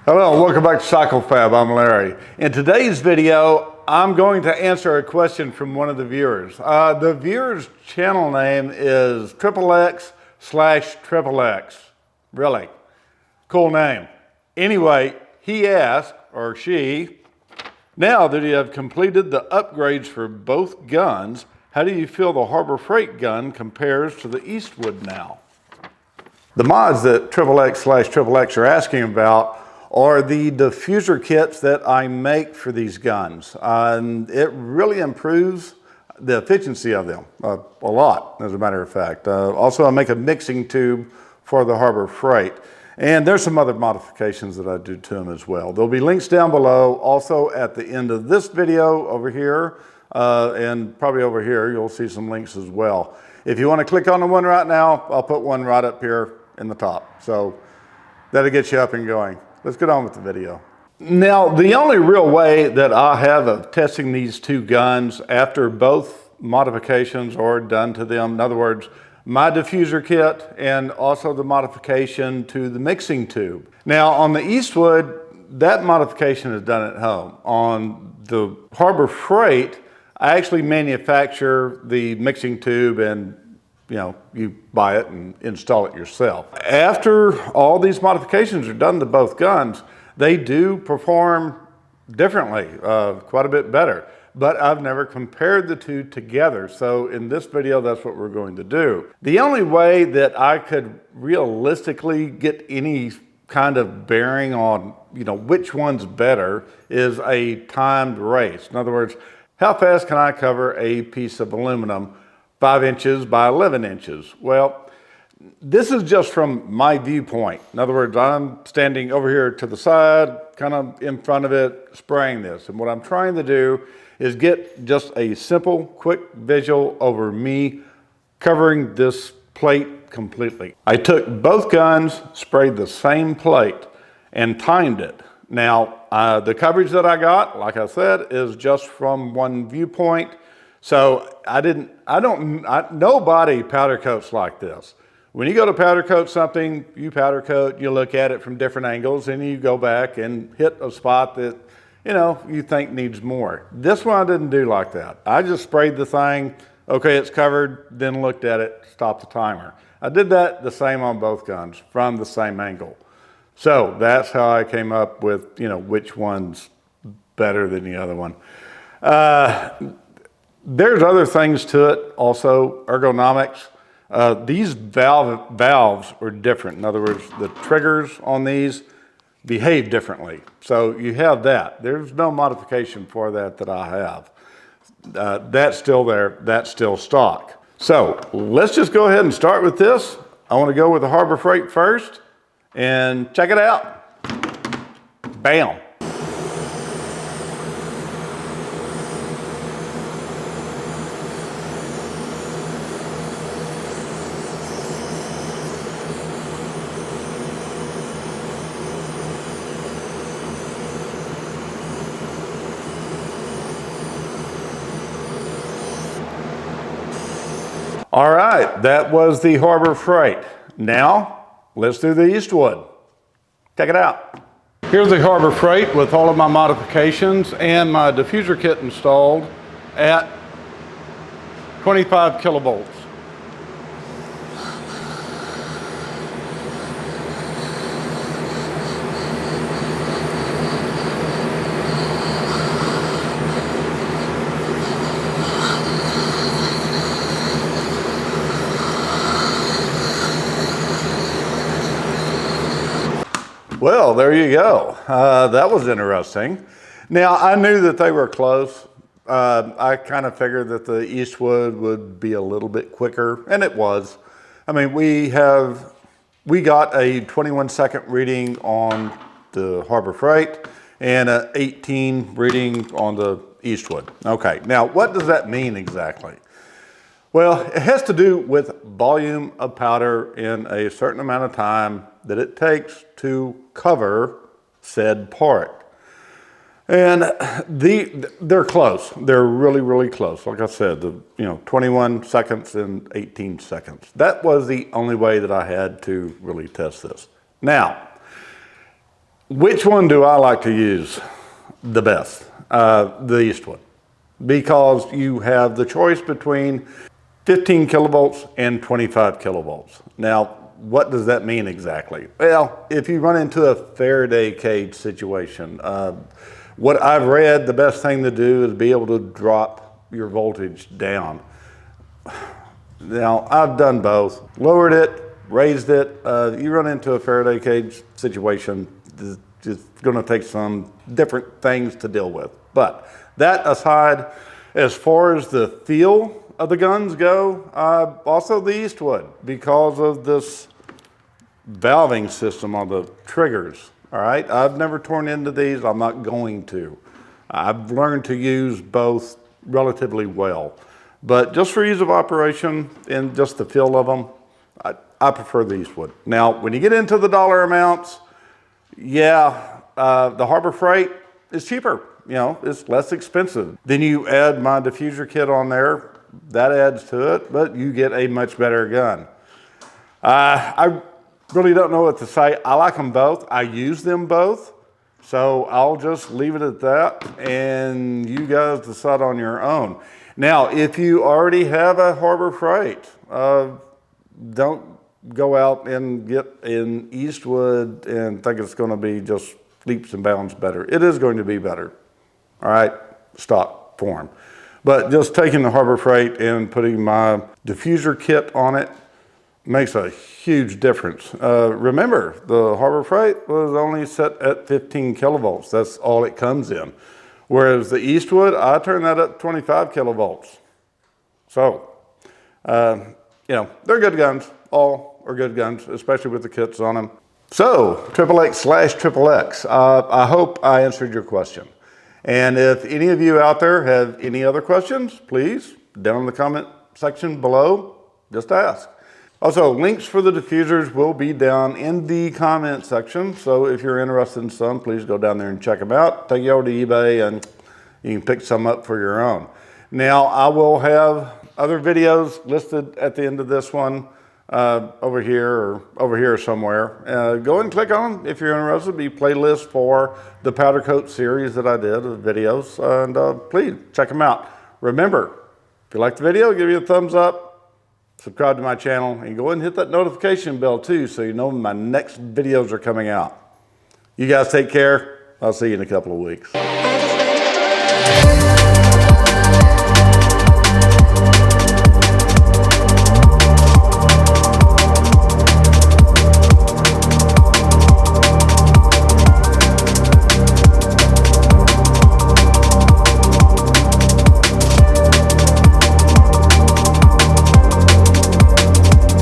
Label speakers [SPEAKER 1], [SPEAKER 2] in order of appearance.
[SPEAKER 1] Hello and welcome back to CycleFab. I'm Larry. In today's video, I'm going to answer a question from one of the viewers. The viewer's channel name is XXX/XXX. Really cool name. Anyway, he asked, or she, now that you have completed the upgrades for both guns, how do you feel the Harbor Freight gun compares to the Eastwood now? The mods that XXX/XXX are asking about are the diffuser kits that I make for these guns. And it really improves the efficiency of them a lot, as a matter of fact. Also, I make a mixing tube for the Harbor Freight. And there's some other modifications that I do to them as well. There'll be links down below. Also, at the end of this video over here, and probably over here, you'll see some links as well. If you want to click on the one right now, I'll put one right up here in the top. So that'll get you up and going. Let's get on with the video. Now, the only real way that I have of testing these two guns after both modifications are done to them, in other words, my diffuser kit and also the modification to the mixing tube. Now, on the Eastwood, that modification is done at home. On the Harbor Freight, I actually manufacture the mixing tube and you buy it and install it yourself. After all these modifications are done to both guns, they do perform differently, quite a bit better. But I've never compared the two together. So in this video, that's what we're going to do. The only way that I could realistically get any kind of bearing on, which one's better is a timed race. In other words, how fast can I cover a piece of aluminum 5 inches by 11 inches? Well, this is just from my viewpoint. In other words, I'm standing over here to the side, kind of in front of it, spraying this. And what I'm trying to do is get just a simple, quick visual over me covering this plate completely. I took both guns, sprayed the same plate, and timed it. Now, the coverage that I got, like I said, is just from one viewpoint. So nobody powder coats like this. When you go to powder coat something, you powder coat, you look at it from different angles, and you go back and hit a spot that, you think needs more. This one I didn't do like that. I just sprayed the thing, okay, it's covered, then looked at it, stopped the timer. I did that the same on both guns from the same angle. So that's how I came up with, which one's better than the other one. There's other things to it, also ergonomics. These valves are different. In other words, the triggers on these behave differently. So you have that. There's no modification for that I have. That's still there. That's still stock. So let's just go ahead and start with this. I want to go with the Harbor Freight first and check it out. Bam. All right, that was the Harbor Freight. Now, let's do the Eastwood. Check it out. Here's the Harbor Freight with all of my modifications and my diffuser kit installed at 25 kilovolts. Well, there you go. That was interesting. Now, I knew that they were close. I kind of figured that the Eastwood would be a little bit quicker, and it was. I mean, we got a 21-second reading on the Harbor Freight and an 18 reading on the Eastwood. Okay, now what does that mean exactly? Well, it has to do with volume of powder in a certain amount of time that it takes to cover said part. And they're close. They're really, really close. Like I said, 21 seconds and 18 seconds. That was the only way that I had to really test this. Now, Which one do I like to use the best? The Eastwood, because you have the choice between 15 kilovolts and 25 kilovolts. Now, what does that mean exactly? Well, if you run into a Faraday cage situation, what I've read, the best thing to do is be able to drop your voltage down. Now, I've done both, lowered it, raised it. You run into a Faraday cage situation, it's going to take some different things to deal with. But that aside, as far as the feel of the guns go, also the Eastwood, because of this valving system on the triggers. All right, I've never torn into these. I'm not going to. I've learned to use both relatively well, but just for ease of operation and just the feel of them, I prefer the Eastwood. Now, when you get into the dollar amounts, yeah, the Harbor Freight is cheaper. You know, it's less expensive. Then you add my diffuser kit on there, that adds to it, but you get a much better gun. I really don't know what to say. I like them both. I use them both. So I'll just leave it at that and you guys decide on your own. Now, if you already have a Harbor Freight, don't go out and get an Eastwood and think it's going to be just leaps and bounds better. It is going to be better. All right, stock form. But just taking the Harbor Freight and putting my diffuser kit on it makes a huge difference. Remember, the Harbor Freight was only set at 15 kilovolts. That's all it comes in. Whereas the Eastwood, I turn that up to 25 kilovolts. So, you know, they're good guns. All are good guns, especially with the kits on them. So, XXX/XXX, I hope I answered your question. And if any of you out there have any other questions, please, down in the comment section below, just ask. Also, links for the diffusers will be down in the comment section. So if you're interested in some, please go down there and check them out. Take you over to eBay and you can pick some up for your own. Now, I will have other videos listed at the end of this one, over here somewhere. Go and click on them if you're interested. Be playlist for the powder coat series that I did of videos, and please check them out. Remember, if you like the video, give me a thumbs up, subscribe to my channel, and go ahead and hit that notification bell too, so you know when my next videos are coming out. You guys take care. I'll see you in a couple of weeks.